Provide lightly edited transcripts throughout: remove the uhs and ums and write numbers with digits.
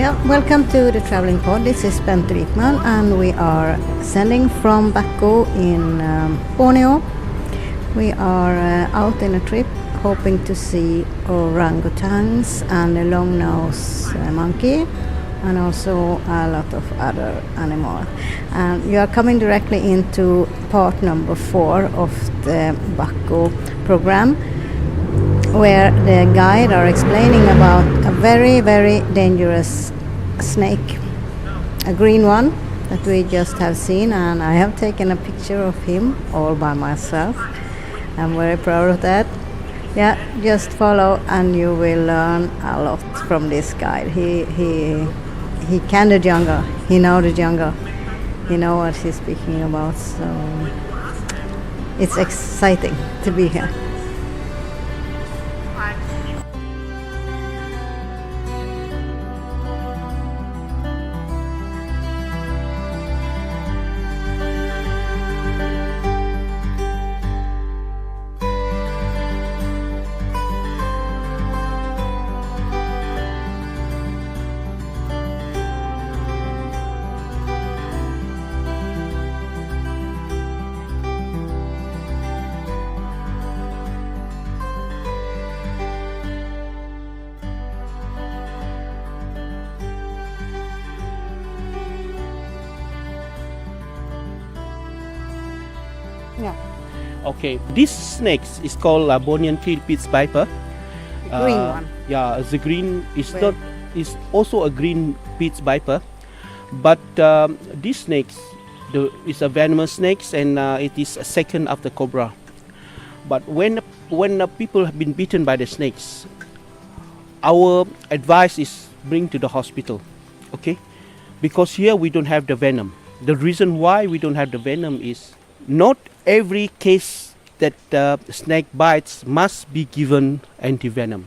Yeah, welcome to the Traveling Pod. This is Bente Wikman and we are sending from Bako in Borneo. We are out in a trip hoping to see orangutans and a long-nosed monkey and also a lot of other animals. And you are coming directly into part number 4 of the Bako program, where the guide are explaining about a very, very dangerous snake, a green one that we just have seen, and I have taken a picture of him all by myself. I'm very proud of that. Yeah, just follow and you will learn a lot from this guide. He can the jungle, he know the jungle, he know what he's speaking about, so it's exciting to be here. Yeah. Okay, this snake is called Bornean Philippines viper. Green one. Yeah, the green is not. Is also a green pitch viper, but this snake is a venomous snake and it is a second after cobra. But when people have been bitten by the snakes, our advice is bring to the hospital, okay? Because here we don't have the venom. The reason why we don't have the venom is not every case that snake bites must be given antivenom.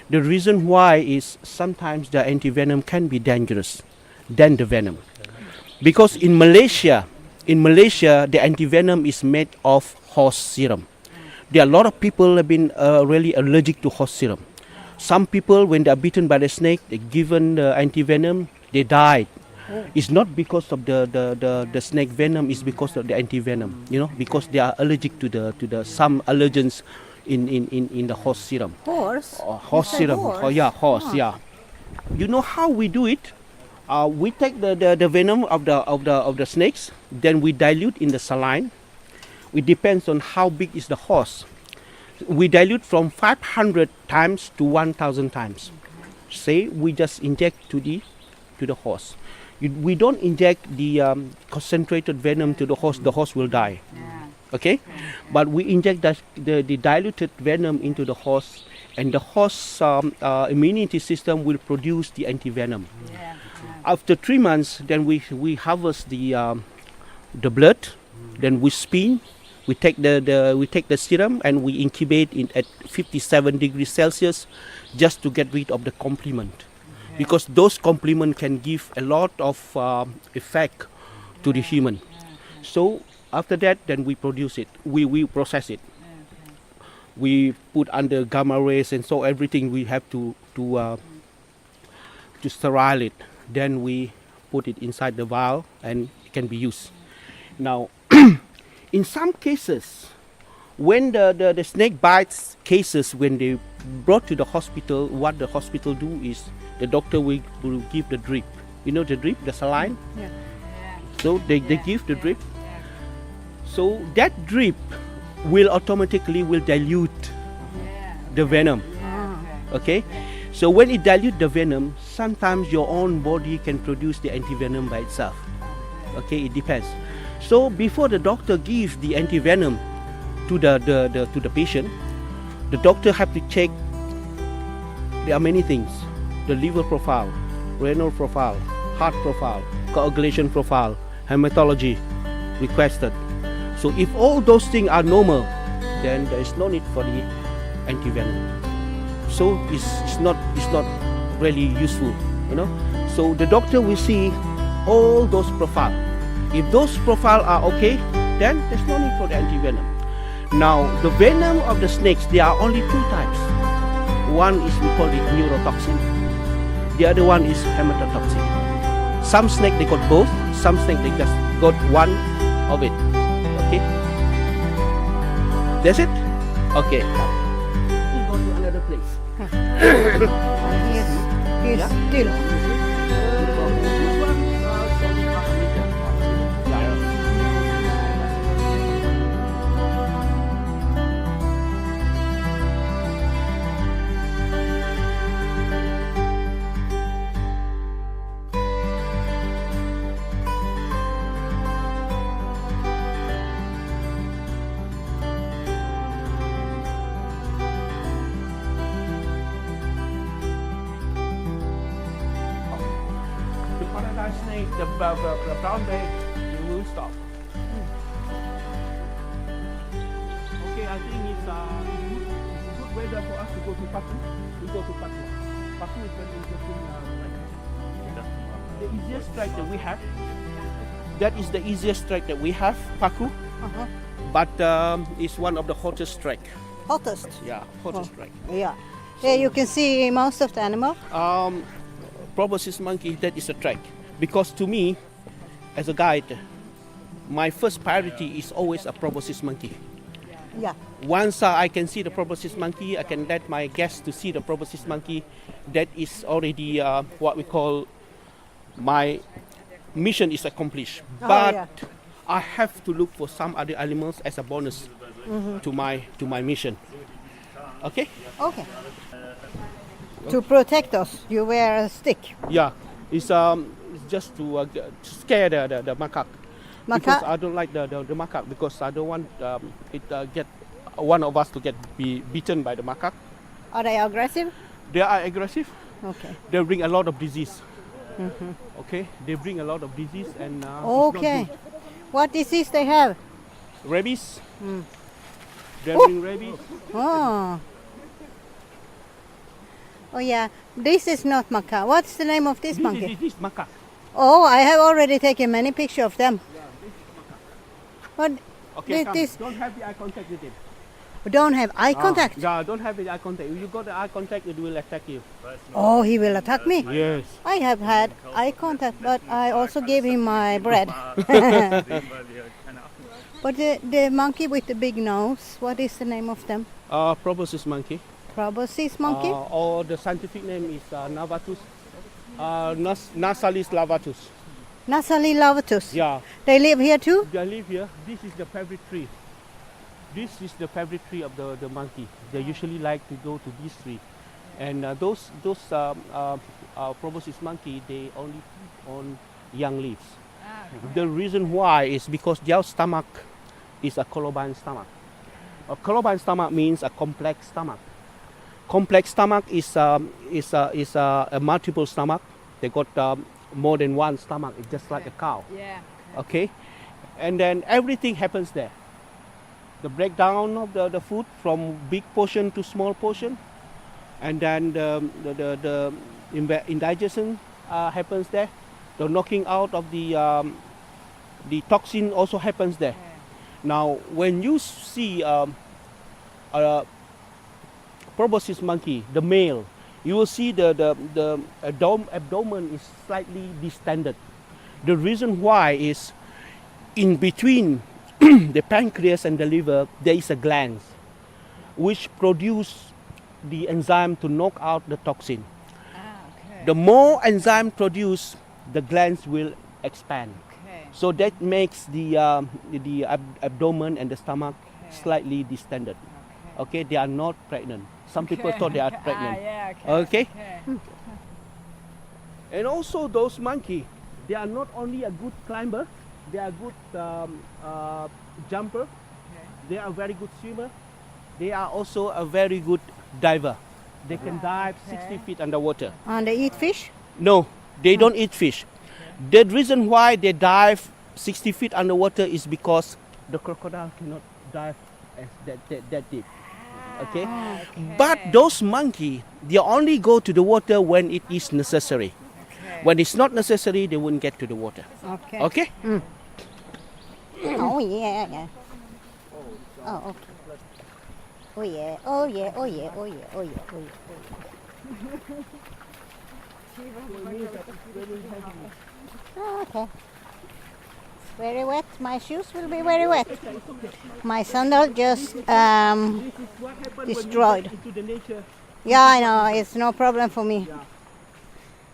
The reason why is sometimes the antivenom can be dangerous than the venom. Because in Malaysia, the antivenom is made of horse serum. There are a lot of people have been really allergic to horse serum. Some people, when they are bitten by the snake, they given the antivenom, they died. It's not because of the snake venom, it's because of the antivenom, because they are allergic to the some allergens in the horse serum. Horse serum. Horse? Oh yeah, horse. Yeah. You know how we do it? We take the venom of the snakes, then we dilute in the saline. It depends on how big is the horse. We dilute from 500 times to 1,000 times. Say we just inject to the horse. We don't inject the concentrated venom to the horse will die. Okay? But we inject the diluted venom into the horse, and the horse immunity system will produce the antivenom. After 3 months, then we harvest the blood, then we spin, we take the serum and we incubate at 57 degrees Celsius just to get rid of the complement. Because those complement can give a lot of effect to the human. So after that, then we produce it. We process it. We put under gamma rays and so everything we have to sterile it. Then we put it inside the vial and it can be used. Now, in some cases, when the snake bites cases, when they brought to the hospital, what the hospital do is the doctor will give the drip. You know the drip, the saline? Yeah. So they give the drip. So that drip will automatically dilute the venom. Okay? So when it dilutes the venom, sometimes your own body can produce the antivenom by itself. Okay, it depends. So before the doctor gives the antivenom to the patient, the doctor have to check. There are many things: the liver profile, renal profile, heart profile, coagulation profile, hematology requested. So if all those things are normal, then there is no need for the antivenom. So it's not really useful, So the doctor will see all those profiles. If those profiles are okay, then there's no need for the antivenom. Now, the venom of the snakes, there are only 2 types. One is we call it neurotoxin. The other one is hematotoxin. Some snake they got both. Some snake they just got one of it. Okay. That's it. Okay. We go to another place. He's still. Snake, the brown bag, you will stop. Okay, I think it's good weather for us to go to Bako. We go to Bako. Bako is very interesting. The easiest strike that we have. That is the easiest strike that we have, Bako. But it's one of the hottest strike. Hottest? Yeah, hottest strike. Yeah. Yeah, you can see most of the animal. Proboscis monkey, that is a track. Because to me, as a guide, my first priority is always a proboscis monkey. Yeah. Once I can see the proboscis monkey, I can let my guests to see the proboscis monkey. That is already what we call my mission is accomplished. But I have to look for some other animals as a bonus to my mission. Okay? Okay. To protect us, you wear a stick. Yeah, it's just to scare the macaque. Because I don't like the macaque because I don't want get one of us to be bitten by the macaque. Are they aggressive? They are aggressive. Okay. They bring a lot of disease. Okay, they bring a lot of disease and. Okay. What disease they have? Rabies. They bring rabies. Oh. Oh yeah, this is not macaque. What's the name of this monkey? This macaque. Oh, I have already taken many pictures of them. Yeah, this is macaque. What? Okay, don't have the eye contact with it. Don't have eye contact? Yeah, don't have the eye contact. If you got the eye contact, it will attack you. Oh, he will attack me? Yes. I have had eye contact, but I also gave him my bread. But the monkey with the big nose, what is the name of them? Proboscis monkey. Proboscis monkey? Or the scientific name is Navatus. Nasalis lavatus. Nasalis lavatus? Yeah. They live here too? They live here. This is the favorite tree. This is the favorite tree of the monkey. They usually like to go to this tree. And those proboscis monkey, they only feed on young leaves. Okay. The reason why is because their stomach is a colobine stomach. A colobine stomach means a complex stomach. Complex stomach is a multiple stomach. They got more than one stomach. It's just like a cow. Yeah. Okay, and then everything happens there. The breakdown of the food from big portion to small portion, and then the indigestion happens there. The knocking out of the toxin also happens there. Yeah. Now, when you see proboscis monkey, the male, you will see the abdomen is slightly distended. The reason why is in between the pancreas and the liver, there is a gland which produce the enzyme to knock out the toxin. Okay. The more enzyme produced, the glands will expand. Okay. So that makes the abdomen and the stomach slightly distended. Okay, they are not pregnant. Some people thought they are pregnant. Yeah, okay. And also those monkey, they are not only a good climber, they are good jumper. They are very good swimmer. They are also a very good diver. They can dive 60 feet underwater. And they eat fish? No, they don't eat fish. The reason why they dive 60 feet underwater is because the crocodile cannot dive that deep. Okay? But those monkey, they only go to the water when it is necessary. When it's not necessary, they won't get to the water. Okay. Okay? Oh yeah, yeah. Oh okay. Oh yeah, oh yeah, oh yeah, oh yeah, oh yeah, oh yeah. Okay. It's very wet. My shoes will be very wet. My sandal just This is what happens destroyed. when you get into the nature. Yeah, I know. It's no problem for me. Yeah.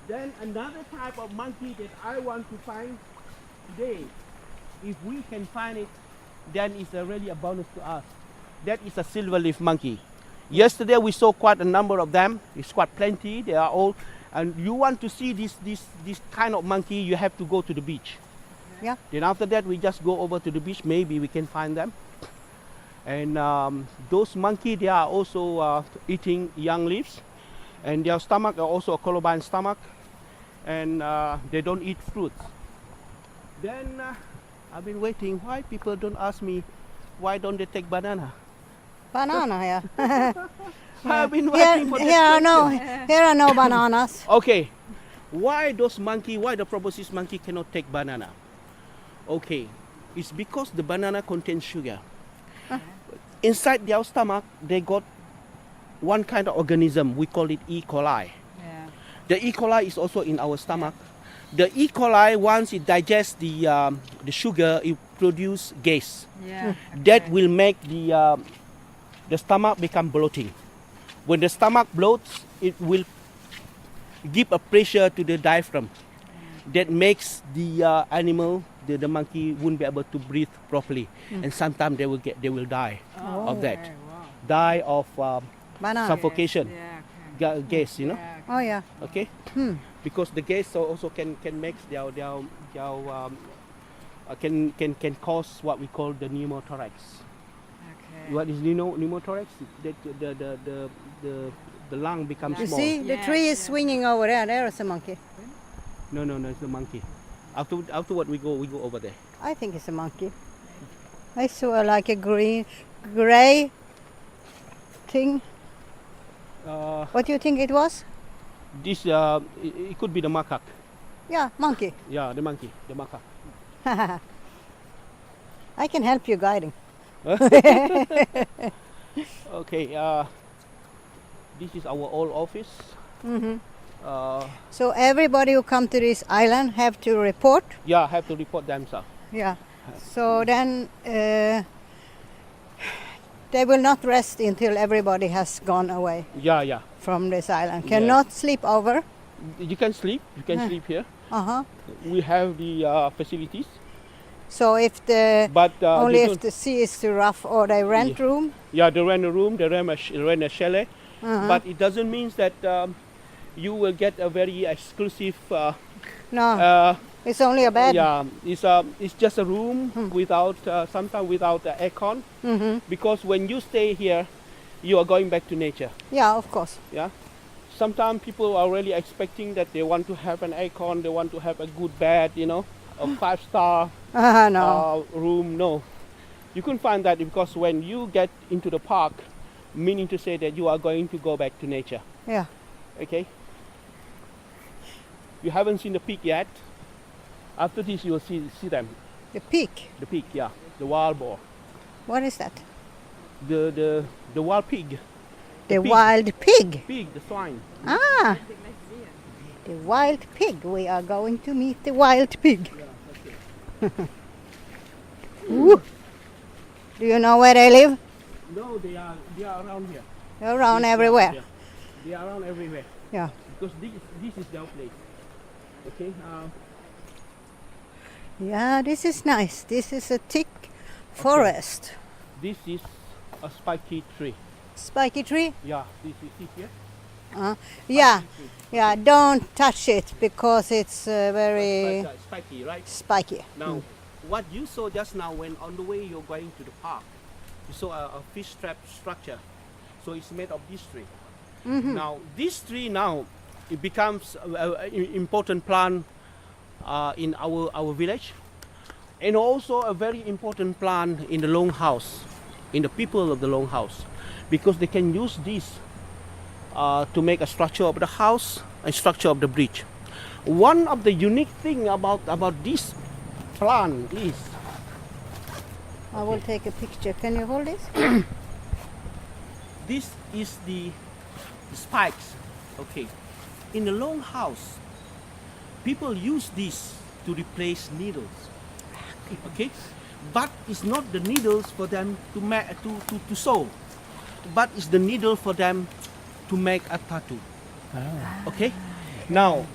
Then another type of monkey that I want to find today, if we can find it, then it's really a bonus to us. That is a silver leaf monkey. Yesterday we saw quite a number of them. It's quite plenty. They are all. And you want to see this kind of monkey, you have to go to the beach. Yeah. Then after that we just go over to the beach. Maybe we can find them. And those monkeys, they are also eating young leaves. And their stomach are also a colobine stomach. And they don't eat fruits. Then I've been waiting. Why people don't ask me, why don't they take banana? Banana, yeah. I've been waiting for this question. Here are no bananas. Okay, why the proboscis monkey cannot take banana? Okay, it's because the banana contains sugar. Inside their stomach, they got one kind of organism, we call it E. coli. Yeah. The E. coli is also in our stomach. The E. coli, once it digests the sugar, it produces gas. Yeah. That will make the stomach become bloating. When the stomach bloats, it will give a pressure to the diaphragm. That makes the animal, the monkey, won't be able to breathe properly, and sometimes they will die of that, Okay, wow. die of Banana. suffocation, Yeah, gas, you know. okay. Oh, yeah. Okay, because the gas also can make can cause what we call the pneumothorax. Okay. What is pneumothorax? That the lung becomes You small. see, the Yeah, tree is yeah. swinging over there. There is a monkey. No, it's the monkey. Afterward we go over there. I think it's a monkey. I saw like a gray thing. What do you think it was? This it could be the macaque. Yeah, monkey. Yeah, the monkey, the macaque. I can help you guiding. Okay, this is our old office. Hmm. Uh, So everybody who come to this island have to report. yeah, have to report themselves. Yeah. So then they will not rest until everybody has gone away Yeah. from this island. Yeah. Cannot sleep over. You can sleep. You can sleep here. Uh-huh. We have the facilities, So if the but only they if don't- the sea is too rough or they rent room. yeah, they rent a room, they rent a chalet, Uh-huh. but it doesn't mean that you will get a very exclusive. No, it's only a bed. Yeah, it's just a room without sometimes without aircon, Hmm. because when you stay here, you are going back to nature. Yeah, of course. Yeah, sometimes people are really expecting that they want to have an aircon, they want to have a good bed, you know, a 5-star No. room. No, you couldn't find that, because when you get into the park, meaning to say that you are going to go back to nature. Yeah. Okay. You haven't seen the pig yet. After this, you will see them. The pig. The pig, yeah, the wild boar, What is that? the wild pig, The pig. wild pig. pig, the swine. Ah. The wild pig. We are going to meet the wild pig. Woo. Do you know where they live? No, they are around here. They're around everywhere. Yeah. They are around everywhere. Yeah. Because this is their place. Okay. Yeah, this is nice. This is a thick forest. This is a spiky tree. Spiky tree? Yeah. This is it here. Yeah. Yeah, don't touch it because it's very Spiky, right? spiky. Now, what you saw just now, when on the way you're going to the park, you saw a fish trap structure. So it's made of this tree. Now, this tree now, it becomes an important plant in our village, and also a very important plant in the longhouse, in the people of the longhouse, because they can use this to make a structure of the house and structure of the bridge. One of the unique thing about this plant is, I will take a picture. Can you hold this? this is the spikes. Okay, in the long house, people use this to replace needles. Okay, but it's not the needles for them to sew, but it's the needle for them to make a tattoo. Okay, now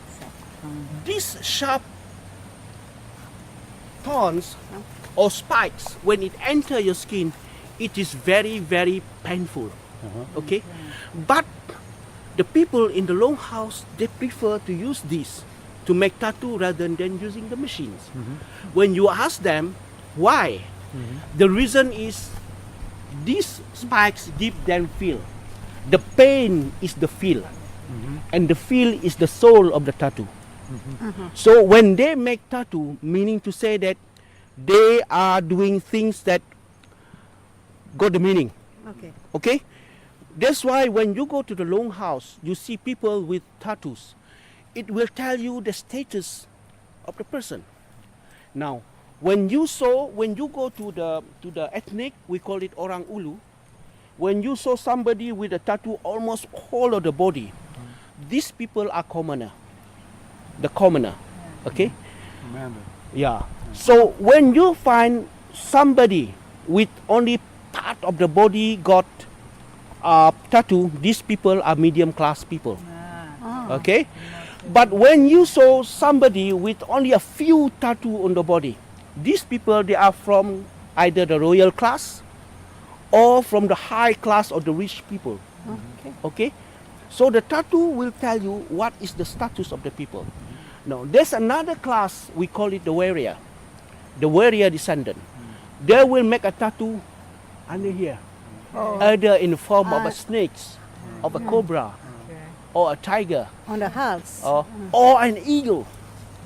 these sharp thorns or spikes, when it enter your skin, it is very, very painful. Okay, but the people in the long house, they prefer to use this to make tattoo rather than using the machines. When you ask them why, the reason is these spikes give them feel. The pain is the feel, and the feel is the soul of the tattoo. So when they make tattoo, meaning to say that they are doing things that got the meaning. Okay. Okay, that's why when you go to the long house, you see people with tattoos. It will tell you the status of the person. Now, when you go to the ethnic, we call it Orang Ulu. When you saw somebody with a tattoo almost all of the body, these people are commoner. The commoner. Okay? Yeah. So when you find somebody with only part of the body got tattoo, these people are medium class people. Okay? But when you saw somebody with only a few tattoo on the body, these people, they are from either the royal class or from the high class or the rich people. Okay? So the tattoo will tell you what is the status of the people. Now, there's another class, we call it the warrior. The warrior descendant. They will make a tattoo under here. Either in the form of a snake, of a cobra, or a tiger, On the house. or an eagle.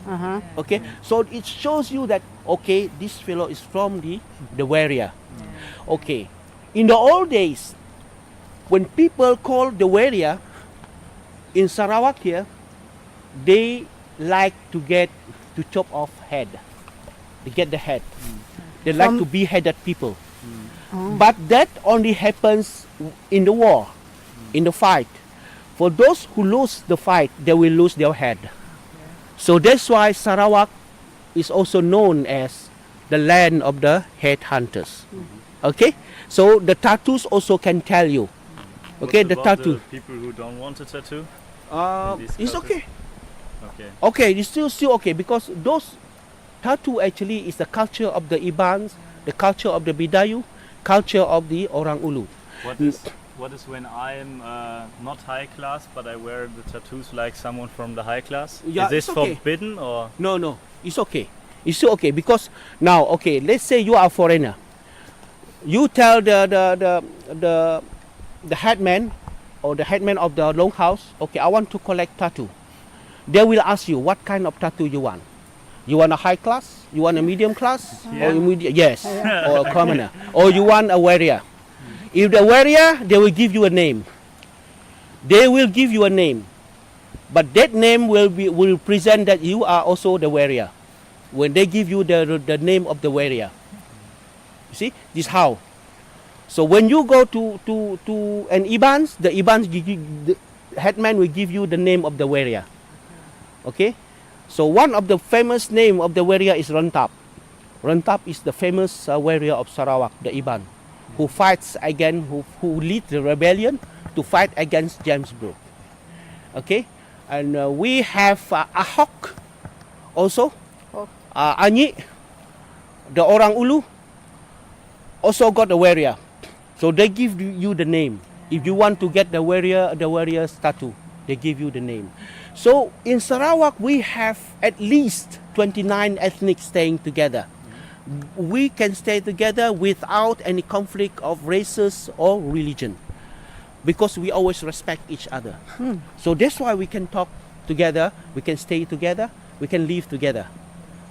Uh-huh. Okay, so it shows you that, okay, this fellow is from the warrior. Okay, in the old days, when people call the warrior in Sarawak here, they like to chop off head. They get the head. They like to beheaded people. But that only happens in the war, in the fight. For those who lose the fight, they will lose their head. So that's why Sarawak is also known as the land of the head hunters. Okay? So the tattoos also can tell you. Okay, What the about tattoo. the people who don't want a tattoo? It's okay. Okay. Okay, it's still okay, because those tattoo actually is the culture of the Ibans, the culture of the Bidayu, culture of the Orang Ulu. What is when I'm not high class, but I wear the tattoos like someone from the high class? Yeah, is this it's okay. forbidden or? No, it's okay. It's still okay, because now, okay, let's say you are a foreigner. You tell the headman or the headman of the longhouse, okay, I want to collect tattoo. They will ask you what kind of tattoo you want. You want a high class? You want a medium class? Or yes, or a commoner. Or you want a warrior. If the warrior, they will give you a name. They will give you a name. But that name will present that you are also the warrior. When they give you the name of the warrior. You see, this how. So when you go to an Ibans, the headman will give you the name of the warrior. Okay? So one of the famous name of the warrior is Rentap. Rentap is the famous warrior of Sarawak, the Iban, who fights again, who leads the rebellion to fight against James Brooke. Okay? And we have Ahok also. Anyi, the Orang Ulu, also got a warrior. So they give you the name. If you want to get the warrior tattoo, they give you the name. So in Sarawak, we have at least 29 ethnics staying together. We can stay together without any conflict of races or religion, because we always respect each other. So that's why we can talk together, we can stay together, we can live together.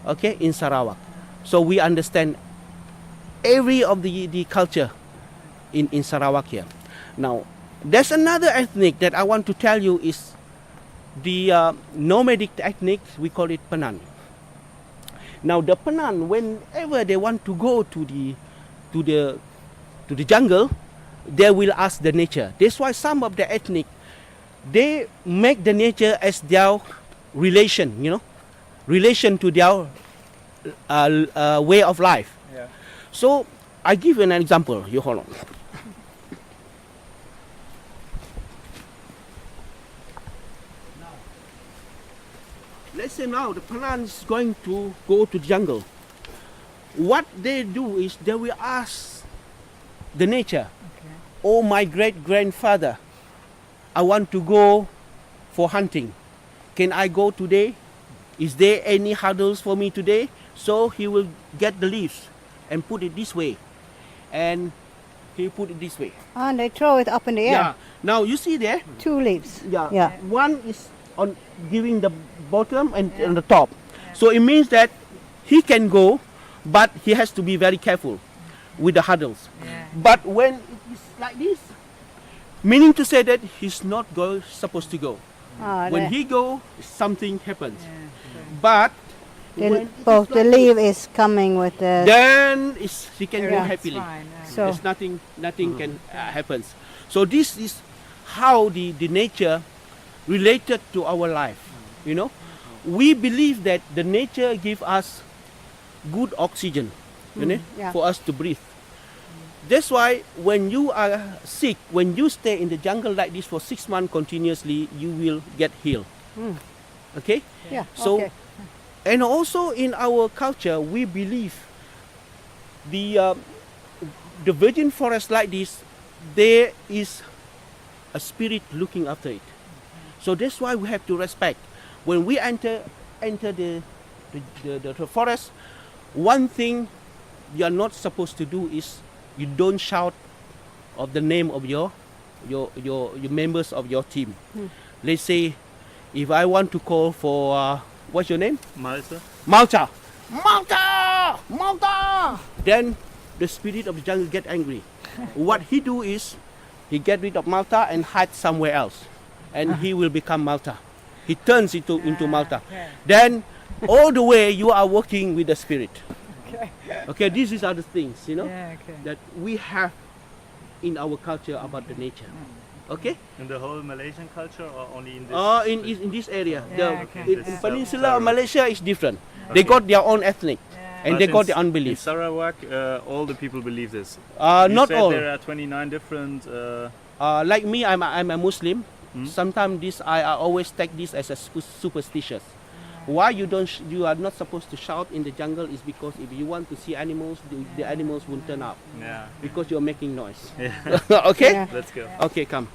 Okay, in Sarawak. So we understand every of the culture in Sarawak here. Now, there's another ethnic that I want to tell you is the nomadic ethnic. We call it Penan. Now, the Penan, whenever they want to go to the jungle, they will ask the nature. That's why some of the ethnic, they make the nature as their relation, relation to their way of life. Yeah. So I give you an example. You hold on. Let's say now the plant is going to go to the jungle. What they do is they will ask the nature, "Oh, my great grandfather, I want to go for hunting. Can I go today? Is there any hurdles for me today?" So he will get the leaves and put it this way, and he put it this way. And they throw it up in the air. Yeah. Now you see there. 2 leaves. Yeah. One is on giving the bottom and on the top. So it means that he can go, but he has to be very careful with the hurdles. Yeah. But when it is like this, meaning to say that he's not supposed to go. When he go, something happens. But when both the leaf is coming with the... then he can go Yeah. happily. So There's nothing can happens. So this is how the nature related to our life. We believe that the nature give us good oxygen, yeah. for us to breathe. That's why when you are sick, when you stay in the jungle like this for 6 months continuously, you will get healed. Okay? Yeah. So, okay. and also in our culture, we believe the virgin forest like this, there is a spirit looking after it. So that's why we have to respect. When we enter the forest, one thing you are not supposed to do is you don't shout of the name of your members of your team. Let's say if I want to call for what's your name? Malte. Malta. Malta! Malta! Then the spirit of the jungle get angry. What he do is he get rid of Malta and hide somewhere else, and he will become Malta. He turns into Malta. Okay. Then all the way you are working with the spirit. Okay, these are the things, Yeah, okay. that we have in our culture about the nature. Okay? In the whole Malaysian culture or only in this? In this area. Yeah, okay. In Yeah. Peninsula of Malaysia is different. They got their own ethnic, and But they got in their own In beliefs. Sarawak, all the people believe this. You Not said all. There are 29 different. Like me, I'm a Muslim. Sometimes I always take this as a superstitious. Why you are not supposed to shout in the jungle is because if you want to see animals, the animals won't turn up Yeah. because you're making noise. Yeah. Okay? Yeah. Let's go. Okay, come.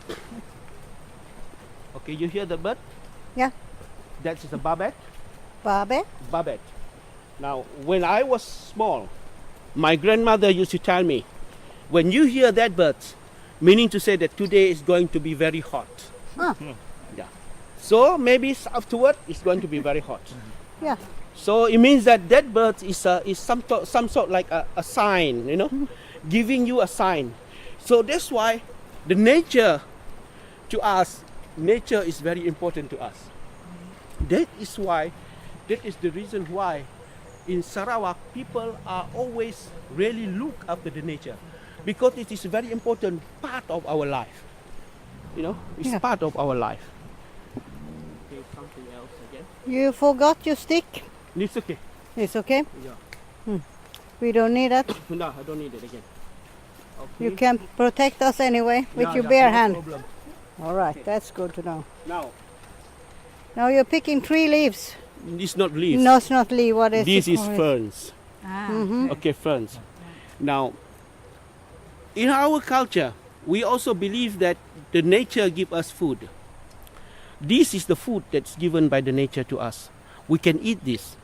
Okay, you hear the bird? Yeah. That is a barbet. Babe? Barbet. Now, when I was small, my grandmother used to tell me, when you hear that bird, meaning to say that today is going to be very hot. Ah. Yeah. So maybe afterward it's going to be very hot. Yeah. So it means that bird is some sort like a sign, giving you a sign. So that's why the nature is very important to us. That is the reason why in Sarawak people are always really look after the nature, because it is a very important part of our life. It's Yeah. part of our life. Okay, something else again. You forgot your stick. It's okay. It's okay? Yeah. We don't need that. No, I don't need it again. Okay. You can protect us anyway with Yeah, your yeah, bare no hand. problem. All right, that's good to know. Now, Now you're picking 3 leaves. it's not leaves. No, it's not leaf. What is This it is called? ferns. Mhm. Okay, ferns. Now, in our culture, we also believe that the nature give us food. This is the food that's given by the nature to us. We can eat this.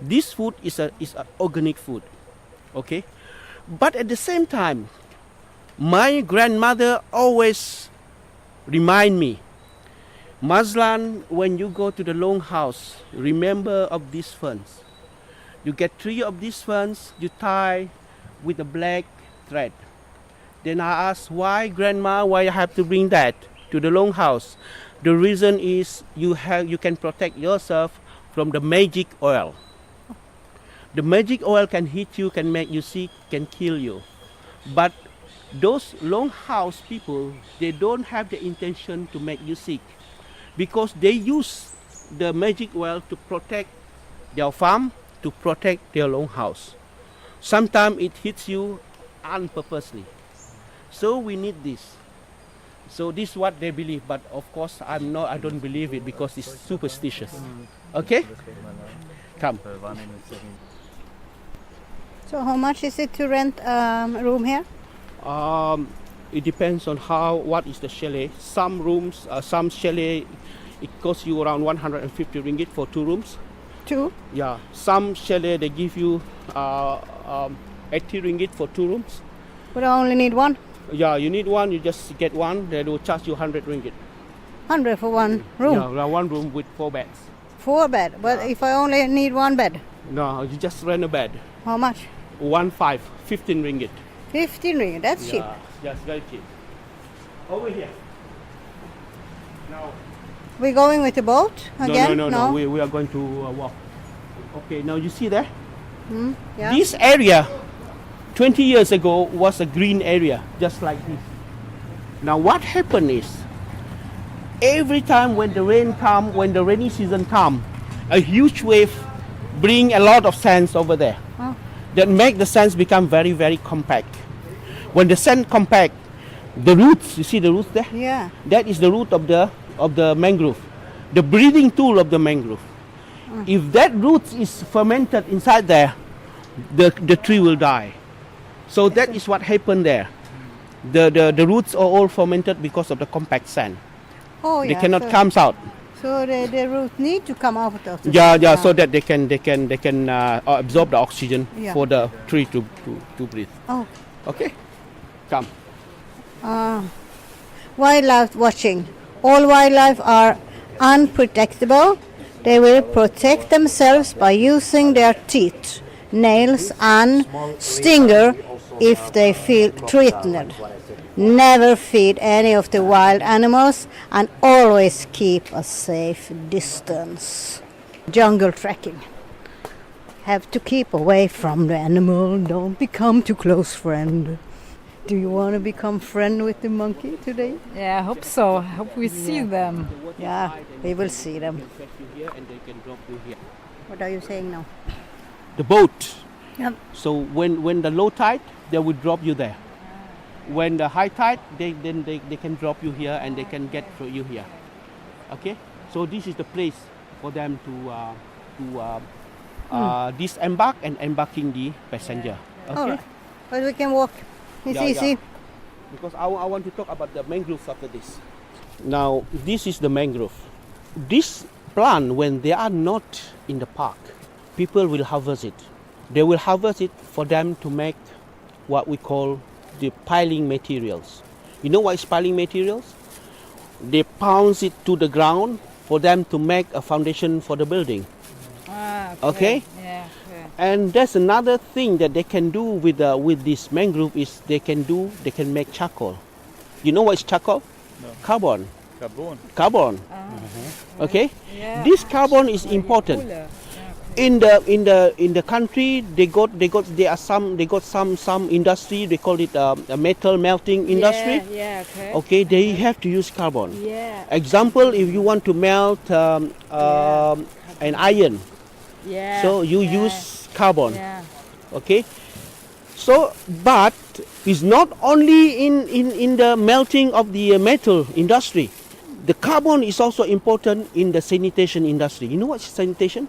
This food is a organic food. Okay? But at the same time, my grandmother always remind me, Mazlan, when you go to the longhouse, remember of these ferns. You get 3 of these ferns, you tie with a black thread. Then I asked, why, Grandma, why I have to bring that to the longhouse? The reason is you can protect yourself from the magic oil. The magic oil can hit you, can make you sick, can kill you. But those longhouse people, they don't have the intention to make you sick, because they use the magic well to protect their farm, to protect their longhouse. Sometimes it hits you unpurposely. So we need this. So this is what they believe, but of course I don't believe it because it's superstitious. Okay? Come. So how much is it to rent a room here? It depends on what is the chalet. Some rooms, some chalet, it costs you around 150 ringgit for 2 rooms. 2? Yeah. Some chalet they give you 80 ringgit for 2 rooms. But I only need one? Yeah, you need one, you just get one, they will charge you 100 ringgit. 100 for one room? Yeah, 1 room with 4 beds. 4 bed, but if I only need 1 bed? No, you just rent a bed. How much? 15 ringgit. 15 ringgit, that's cheap. Yes, very cheap. Over here. Now. We're going with the boat again? No. We are going to walk. Okay, now you see there? Yeah. This area 20 years ago was a green area, just like this. Now what happened is, every time when the rainy season come, a huge wave bring a lot of sands over there. Oh. That make the sands become very, very compact. When the sand compact, the roots, you see the roots there? Yeah. That is the root of the mangrove, the breathing tool of the mangrove. If that root is fermented inside there, the tree will die. So that is what happened there. The roots are all fermented because of the compact sand. Oh, They yeah. cannot come out. So the root need to come out of the Yeah, so that they can absorb the oxygen Yeah. for the tree to breathe. Oh. Okay, come. Wildlife watching. All wildlife are unprotectable. They will protect themselves by using their teeth, nails and stinger if they feel threatened. Never feed any of the wild animals and always keep a safe distance. Jungle trekking. Have to keep away from the animal. Don't become too close friend. Do you want to become friend with the monkey today? Yeah, I hope so. I hope we see them. Yeah, we will see them. And they can drop you here. What are you saying now? The boat. Yep. So when the low tide, they will drop you there. When the high tide, they can drop you here and they can get through you here. Okay. So this is the place for them to disembark and embarking the passenger. Okay. All right. But we can walk. It's easy. Yeah. Because I want to talk about the mangroves after this. Now this is the mangrove. This plant, when they are not in the park, people will harvest it. They will harvest it for them to make what we call the piling materials. You know what is piling materials? They pound it to the ground for them to make a foundation for the building. Okay? Yeah, okay. And there's another thing that they can do with this mangrove is they can make charcoal. You know what is charcoal? No. Carbon. Carbon. Okay? Yeah. This carbon is important. Cooler. In the country they got some industry, they call it a metal melting industry. Yeah, okay. Okay, they have to use carbon. Yeah. Example, if you want to melt an iron, Yeah. so you use carbon. Yeah. Okay, so but it's not only in the melting of the metal industry. The carbon is also important in the sanitation industry. You know what's sanitation?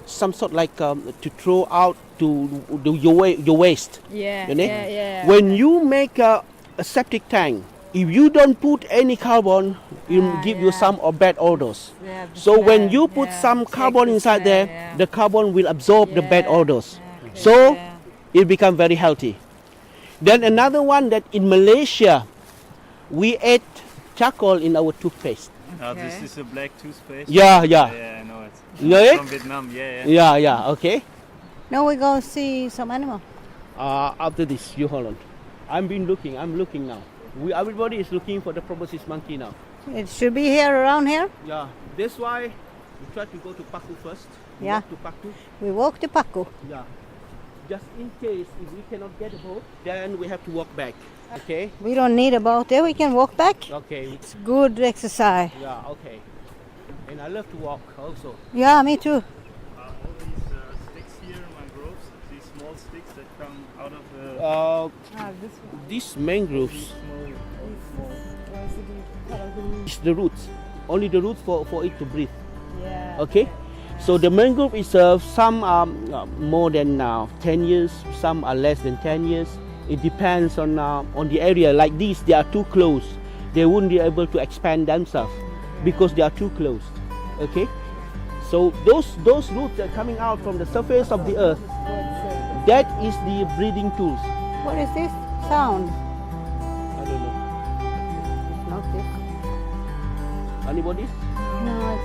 Some sort like to throw out to do your waste. Yeah. You know? Yeah. When you make a septic tank, if you don't put any carbon, it will give you some bad odors. Yeah, So when you put some carbon inside there, the carbon will absorb the bad odors. So it becomes very healthy. Then another one that in Malaysia, we ate charcoal in our toothpaste. This is a black toothpaste. Yeah. Yeah, I know it. You know it? From Vietnam, yeah. Yeah, okay. Now we go see some animal. After this, you hold on. I'm looking now. Everybody is looking for the proboscis monkey now. It should be here, around here. Yeah, that's why we try to go to Bako first. Yeah. Walk to Bako. We walk to Bako. Yeah. just in case if we cannot get a boat, then we have to walk back. Okay? We don't need a boat there, we can walk back. Okay. It's good exercise. Yeah, okay. And I love to walk also. Yeah, me too. All these sticks here, mangroves, these small sticks that come out of the This one. These mangroves, small. is the roots. Only the roots for it to breathe. Yeah. Okay? So the mangrove is some are more than 10 years, some are less than 10 years. It depends on the area. Like these, they are too close. They wouldn't be able to expand themselves because they are too close. Okay? So those roots that are coming out from the surface of the earth, that is the breathing tools. What is this sound? I don't know. Not this. Anybody? No,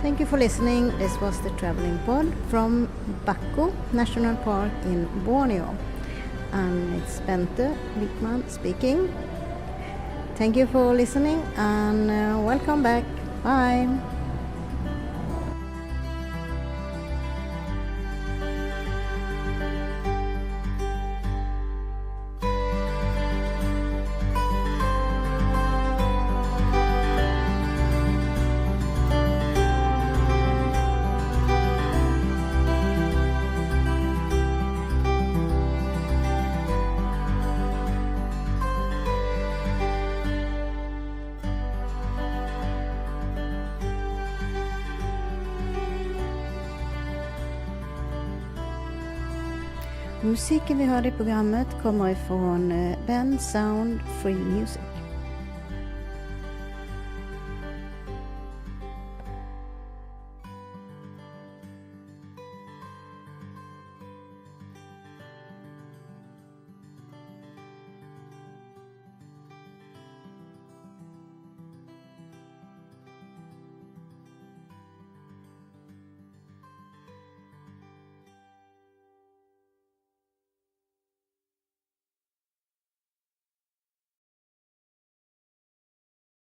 Thank you for listening. This was the traveling pod from Bako National Park in Borneo. And it's Bente Wikman speaking. Thank you for listening and welcome back. Bye. Musiken vi hörde i programmet kommer ifrån Ben Sound Free Music.